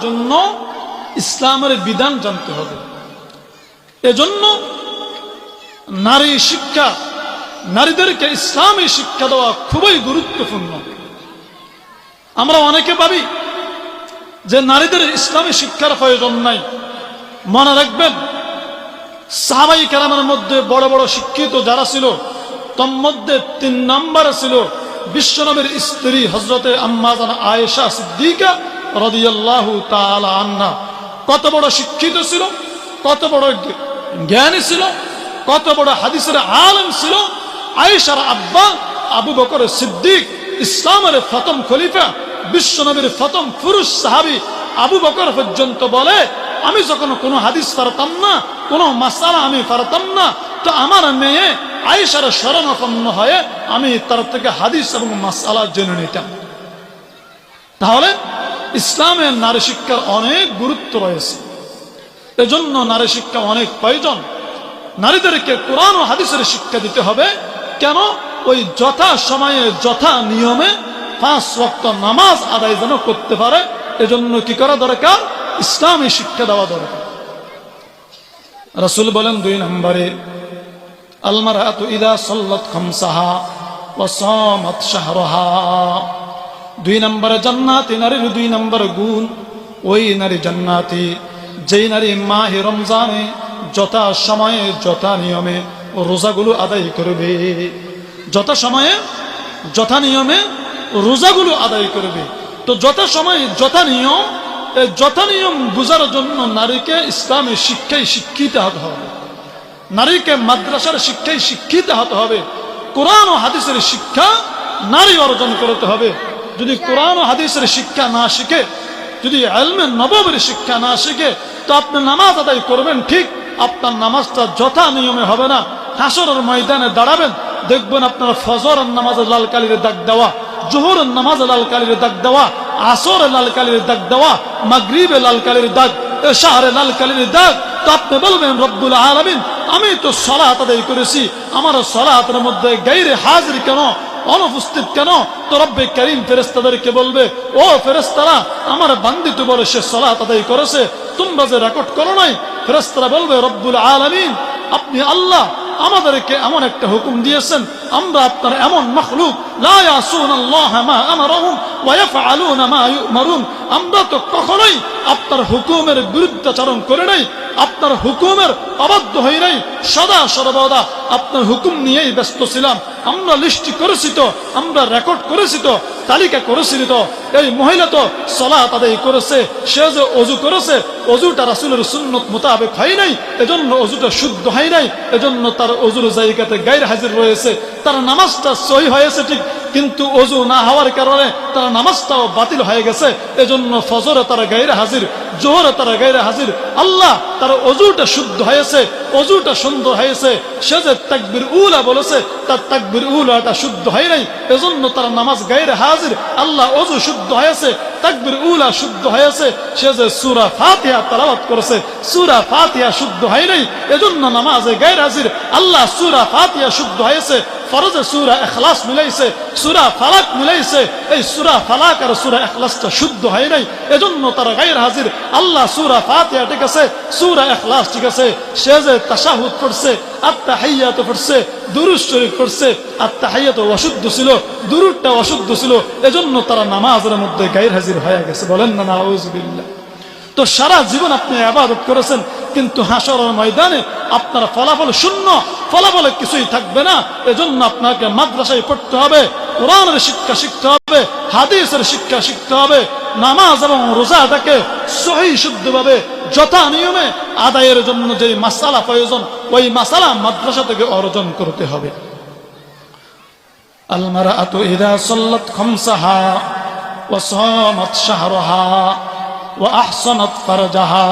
জন্য ইসলামের বিধান জানতে হবে। এজন্য নারী শিক্ষা, নারীদেরকে ইসলামী শিক্ষা দেওয়া খুবই গুরুত্বপূর্ণ। আমরা অনেকে ভাবি যে নারীদের ইসলামী শিক্ষার প্রয়োজন নাই। মনে রাখবেন, সাহাবাই কেরামের মধ্যে বড় বড় শিক্ষিত যারা ছিল, তোর মধ্যে 3 নম্বরে ছিল বিশ্বনবীর স্ত্রী হযরতে আম্মা জানা আয়েশা সিদ্দিকা রাদিয়াল্লাহু তাআলা আনহা। কত বড় শিক্ষিত ছিল, কত বড় জ্ঞানী ছিল, কত বড় হাদিসের আলেম ছিল। আয়েশার আব্বা আবু বকর সিদ্দিক, ইসলামের প্রথম খলিফা, বিশ্বনবীর প্রথম পুরুষ সাহাবী আবু বকর পর্যন্ত বলে, আমি যখন কোনো হাদিস পারতাম না, কোনো মাসালা আমি পারতাম না, তো আমার মেয়ে আয়েশার শরণাপন্ন হয়ে আমি তার থেকে হাদিস এবং মাসালা জেনে নিতাম। তাহলে ইসলামের নারী শিক্ষার অনেক গুরুত্ব রয়েছে। এজন্য নারী শিক্ষা অনেক প্রয়োজন। নারীদেরকে কোরআন ও হাদিসের শিক্ষা দিতে হবে। কেন? ওই যথা সময়ে যথা নিয়মে 5 ওয়াক্ত নামাজ আদায় যেন করতে পারে। এজন্য কি করা দরকার? ইসলামী শিক্ষা দেওয়া দরকার। রাসূল বলেন 2 নম্বরে, আল মারআতু ইযা সাল্লাত খামসাহা ওয়া সামাত শাহরাহা। 2 নম্বরে জান্নাতি নারীর 2 নম্বর গুণ, ওই নারী জান্নাতি যেই নারী মাহে রমজানে যথা সময়ে যথা নিয়মে রোজাগুলো আদায় করবে। যথা সময়ে যথা নিয়মে রোজাগুলো আদায় করবে। তো যথা সময়ে যথা নিয়ম, এই যথা নিয়ম বুঝার জন্য নারীকে ইসলামী শিক্ষায় শিক্ষিত হতে হবে, নারীকে মাদ্রাসার শিক্ষায় শিক্ষিত হতে হবে। কোরআন ও হাদিসের শিক্ষা নারী অর্জন করতে হবে। যদি কোরআন ও হাদিসের শিক্ষা না শিখে, যদি ইলমে নববীর শিক্ষা না শিখে, তো আপনি নামাজ আদায় করবেন ঠিক, আপনার নামাজটা যথা নিয়মে হবে না। হাসরের ময়দানে দাঁড়াবেন, দেখবেন আপনার ফজরের নামাজে লাল কালির দাগ দেওয়া, জোহরের নামাজে লাল কালির দাগ দেওয়া, আসরে লাল কালির দাগ দেওয়া, মাগরিবে লাল কালির দাগ, এশারে লাল কালির দাগ। তো আপনি বলবেন, রব্বুল আলামিন, আমি তো সালাত আদায় করেছি, আমার সালাতের মধ্যে গায়রে হাজির কেন, অনুপস্থিত কেন? তো রব্বে কারীম ফেরেশতাদেরকে বলবে, ও ফেরেশতারা, আমার বান্দি তো বলে সে সালাত আদায় করেছে, তোমরা যে রেকর্ড করো নাই। ফেরেশতারা বলবে, রব্বুল আলামিন, আপনি আল্লাহ আমাদেরকে এমন একটা হুকুম দিয়েছেন, আমরা আপনার এমন মাখলুক, লা ইয়াসুনাল্লাহা মা আমারহুম ওয়া ইয়াফআলুনা মা ইউমারুন, আমরা তো কখনোই আপনার হুকুমের বিরুদ্ধাচরণ করে নাই, আপনার হুকুমের অবাধ্য হই নাই, সদা সর্বদা আপনার হুকুম নিয়েই ব্যস্ত ছিলাম। আমরা লিস্ট করেছি তো, আমরা রেকর্ড করেছি তো, তালিকা করেছি তো। এই মহিলা তো সালাত আদায় করেছে, সে যে ওযু করেছে, ওযুটা রাসূলের সুন্নত মোতাবেক হয় নাই, এজন্য ওযুটা শুদ্ধ হয় নাই, এজন্য তার ওযুর জায়গাতে গায়র হাজির রয়েছে। তার নামাজটা সহিহ হয়েছে ঠিক, কিন্তু ওযু না হওয়ার কারণে তার নামাজটাও বাতিল হয়ে গেছে। এজন্য ফজরে তার গায়র হাজির, জোহরে তার গায়র হাজির। আল্লাহ, তার ওযুটা শুদ্ধ হয়েছে, ওযুটা সুন্দর হয়েছে, সে যে তাকবীর উলা বলেছে, তার তাকবীর উলাটা শুদ্ধ হয় নাই, এজন্য তার নামাজ গায়র হাজির। আল্লাহ, ওযু শুদ্ধ হয়েছে, তাকবীর উলা শুদ্ধ হয়েছে, সে যে সূরা ফাতিহা তেলাওয়াত করেছে, সূরা ফাতিহা শুদ্ধ হয় নাই, এজন্য নামাজে গায়র হাজির। আল্লাহ, সূরা ফাতিহা শুদ্ধ হয়েছে, ফরজে সূরা ইখলাস মিলাইছে, সূরা ফালাক মিলাইছে, এই সূরা ফালাক আর সূরা ইখলাসটা শুদ্ধ হয় নাই, এজন্য তার গায়র হাজির। আল্লাহ, সূরা ফাতিহা ঠিক আছে, সূরা ইখলাস ঠিক আছে, সে যে তাশাহুদ পড়ছে, আত-তাহিয়াতু পড়ছে, দুরূদ শরীফ পড়ছে, আত-তাহিয়াতু অশুদ্ধ ছিল, দুরূদটা অশুদ্ধ ছিল, এজন্য তারা নামাজের মধ্যে গায়র হাজির হয়ে গেছে। বলেন না নাউযুবিল্লাহ। তো সারা জীবন আপনি ইবাদত করেছেন, কিন্তু হাসরের ময়দানে আপনার ফলাফল শূন্য, ফলাফলে কিছুই থাকবে না। এজন্য আপনাকে মাদ্রাসায় পড়তে হবে, কোরআনের শিক্ষা শিখতে হবে, হাদিসের শিক্ষা শিখতে হবে, নামাজ এবং রোজাটাকে সহি শুদ্ধভাবে যথা নিয়মে আদায়ের জন্য যে মাসালা প্রয়োজন, ওই মাসালা মাদ্রাসা থেকে অর্জন করতে হবে। আল মারআতু ইযা সাল্লাত খামসাহা ওয়া সামাত শাহরাহা ওয়া আহসানাত ফারজাহা।